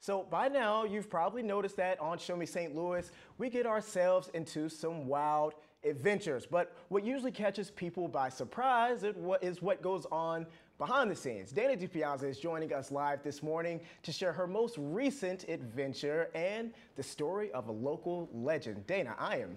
So by now, you've probably noticed that on Show Me St. Louis, we get ourselves into some wild adventures. But what usually catches people by surprise is what goes on behind the scenes. Dana DiPiazza is joining us live this morning to share her most recent adventure and the story of a local legend. Dana, I am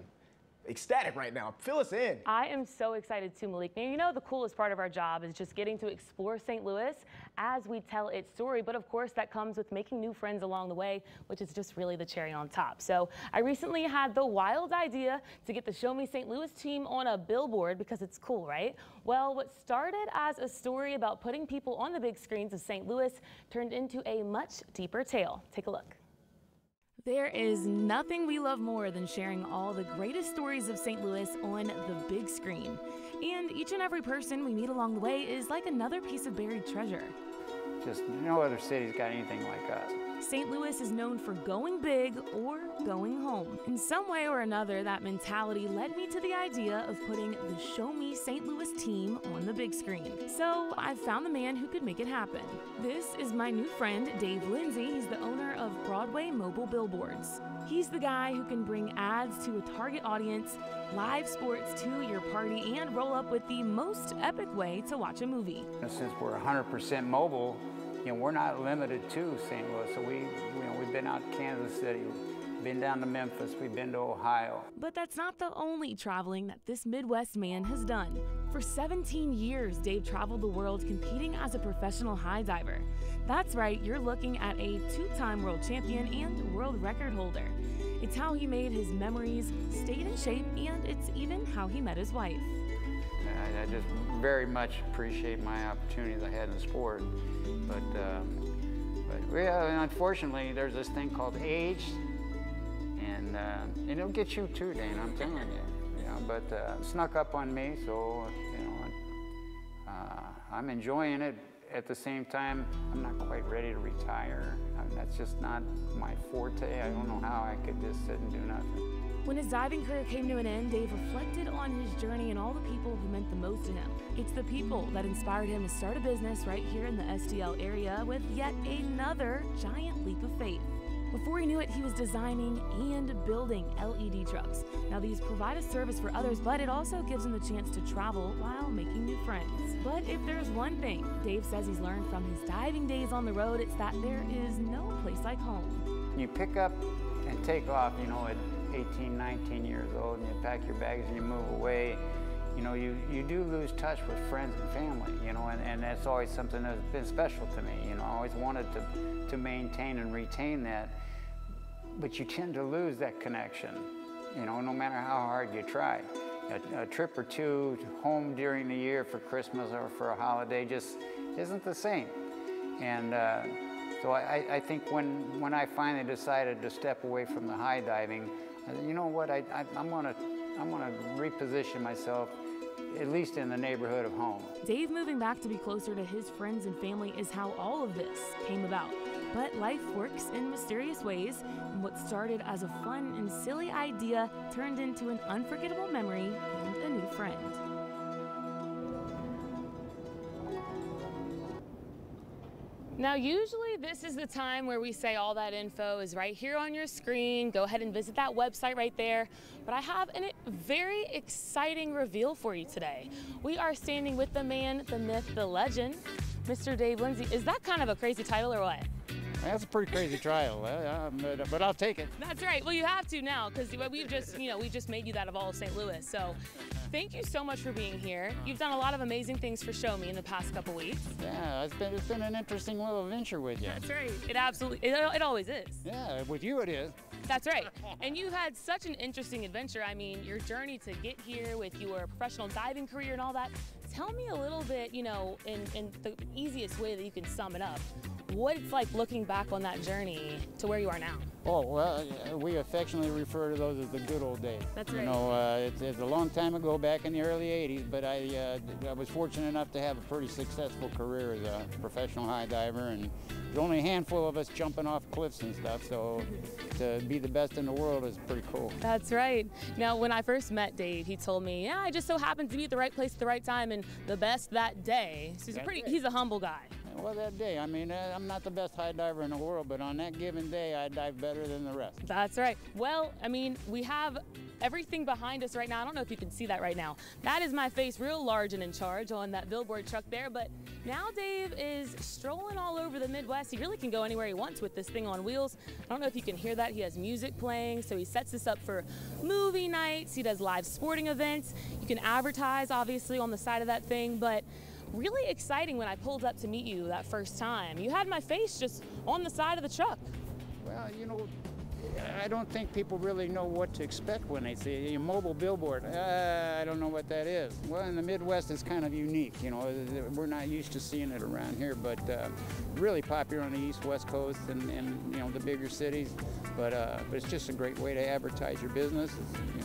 ecstatic right now. Fill us in. I am so excited too, Malik. Now, you know, the coolest part of our job is just getting to explore St. Louis as we tell its story. But of course, that comes with making new friends along the way, which is just really the cherry on top. So I recently had the wild idea to get the Show Me St. Louis team on a billboard because it's cool, right? Well, what started as a story about putting people on the big screens of St. Louis turned into a much deeper tale. Take a look. There is nothing we love more than sharing all the greatest stories of St. Louis on the big screen. And each and every person we meet along the way is like another piece of buried treasure. Just no other city's got anything like us. St. Louis is known for going big or going home. In some way or another, that mentality led me to the idea of putting the Show Me St. Louis team on the big screen. So I found the man who could make it happen. This is my new friend, Dave Lindsay. He's the owner of Broadway Mobile Billboards. He's the guy who can bring ads to a target audience, live sports to your party, and roll up with the most epic way to watch a movie. Since we're 100% mobile, we're not limited to St. Louis. So we've been out to Kansas City, been down to Memphis, we've been to Ohio. But that's not the only traveling that this Midwest man has done. For 17 years, Dave traveled the world competing as a professional high diver. That's right, you're looking at a two-time world champion and world record holder. It's how he made his memories, stayed in shape, and it's even how he met his wife. I just very much appreciate my opportunities I had in the sport, but unfortunately, there's this thing called age, and it'll get you too, Dana. I'm telling you. But it snuck up on me, so I'm enjoying it. At the same time, I'm not quite ready to retire. That's just not my forte. I don't know how I could just sit and do nothing. When his diving career came to an end, Dave reflected on his journey and all the people who meant the most to him. It's the people that inspired him to start a business right here in the STL area with yet another giant leap of faith. Before he knew it, he was designing and building LED trucks. Now, these provide a service for others, but it also gives him the chance to travel while making new friends. But if there's one thing Dave says he's learned from his diving days on the road, it's that there is no place like home. You pick up and take off, at 18, 19 years old, and you pack your bags and you move away. You do lose touch with friends and family, and that's always something that's been special to me. I always wanted to maintain and retain that, but you tend to lose that connection, no matter how hard you try. A trip or two home during the year for Christmas or for a holiday just isn't the same. And so I think when I finally decided to step away from the high diving, you know what, I'm gonna reposition myself at least in the neighborhood of home. Dave moving back to be closer to his friends and family is how all of this came about. But life works in mysterious ways, and what started as a fun and silly idea turned into an unforgettable memory and a new friend. Now, usually this is the time where we say all that info is right here on your screen. Go ahead and visit that website right there. But I have a very exciting reveal for you today. We are standing with the man, the myth, the legend, Mr. Dave Lindsay. Is that kind of a crazy title or what? That's a pretty crazy title, but I'll take it. That's right. Well, you have to now because we've just, we just made you that of all of St. Louis. So thank you so much for being here. You've done a lot of amazing things for Show Me in the past couple weeks. Yeah, it's been an interesting little adventure with you. That's right. It absolutely, it always is. Yeah, with you it is. That's right. And you had such an interesting adventure. I mean, your journey to get here with your professional diving career and all that. Tell me a little bit, in the easiest way that you can sum it up, what it's like looking back on that journey to where you are now. Oh, well, we affectionately refer to those as the good old days. That's right. It's a long time ago, back in the early 80s, but I was fortunate enough to have a pretty successful career as a professional high diver, and there's only a handful of us jumping off cliffs and stuff, so to be the best in the world is pretty cool. That's right. Now, when I first met Dave, he told me, yeah, I just so happened to be at the right place at the right time and the best that day. So he's a humble guy. Well, that day, I mean, I'm not the best high diver in the world, but on that given day, I dive better than the rest. That's right. Well, I mean, we have everything behind us right now. I don't know if you can see that right now. That is my face real large and in charge on that billboard truck there. But now Dave is strolling all over the Midwest. He really can go anywhere he wants with this thing on wheels. I don't know if you can hear that. He has music playing, so he sets this up for movie nights. He does live sporting events. You can advertise, obviously, on the side of that thing. But really exciting when I pulled up to meet you that first time. You had my face just on the side of the truck. Well, you know, I don't think people really know what to expect when they see a mobile billboard. I don't know what that is. Well, in the Midwest, it's kind of unique. You know, we're not used to seeing it around here, but really popular on the East, West Coast, and you know, the bigger cities. But it's just a great way to advertise your business.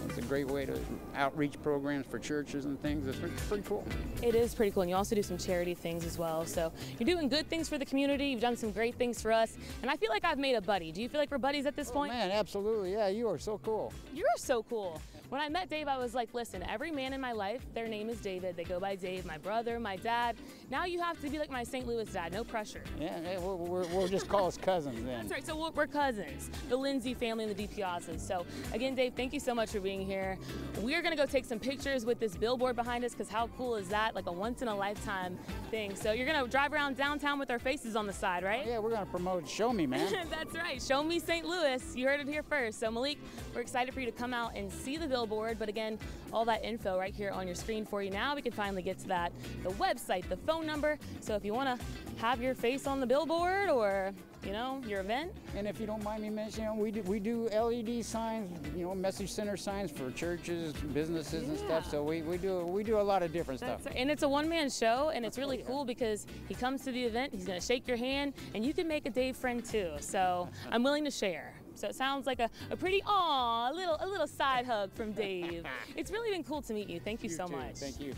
It's a great way to outreach programs for churches and things. It's pretty cool. It is pretty cool, and you also do some charity things as well. So you're doing good things for the community. You've done some great things for us, and I feel like I've made a buddy. Do you feel like we're buddies at this point? Man, absolutely. Yeah, you are so cool. You're so cool. When I met Dave, I was like, listen, every man in my life, their name is David. They go by Dave, my brother, my dad. Now you have to be like my St. Louis dad, no pressure. Yeah, we'll just call us cousins then. That's right, so we're cousins, the Lindsay family and the DiPiazzas. So again, Dave, thank you so much for being here. We're gonna go take some pictures with this billboard behind us, because how cool is that? Like a once in a lifetime thing. So you're gonna drive around downtown with our faces on the side, right? Oh, yeah, we're gonna promote Show Me, man. That's right, Show Me St. Louis. You heard it here first. So Malik, we're excited for you to come out and see the billboard, but again, all that info right here on your screen for you now. We can finally get to that, the website, the phone number. So if you want to have your face on the billboard or, you know, your event. And if you don't mind me mentioning, we do LED signs, you know, message center signs for churches, businesses and stuff. So we do a lot of different stuff. Right. And it's a one-man show, and it's really cool because he comes to the event, he's going to shake your hand, and you can make a Dave friend too. So I'm willing to share. So it sounds like a pretty, a little side hug from Dave. It's really been cool to meet you. Thank you so much. Thank you.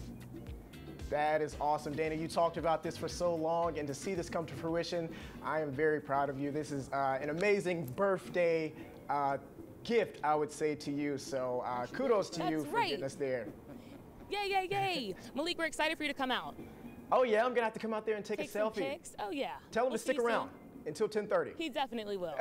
That is awesome, Dana. You talked about this for so long, and to see this come to fruition, I am very proud of you. This is an amazing birthday gift, I would say, to you. So kudos to you for getting us there. Yay, yay, yay. Malik, we're excited for you to come out. Oh, yeah, I'm going to have to come out there and take a selfie. Some pics. Oh, yeah. Tell him to stick around until 10:30. He definitely will.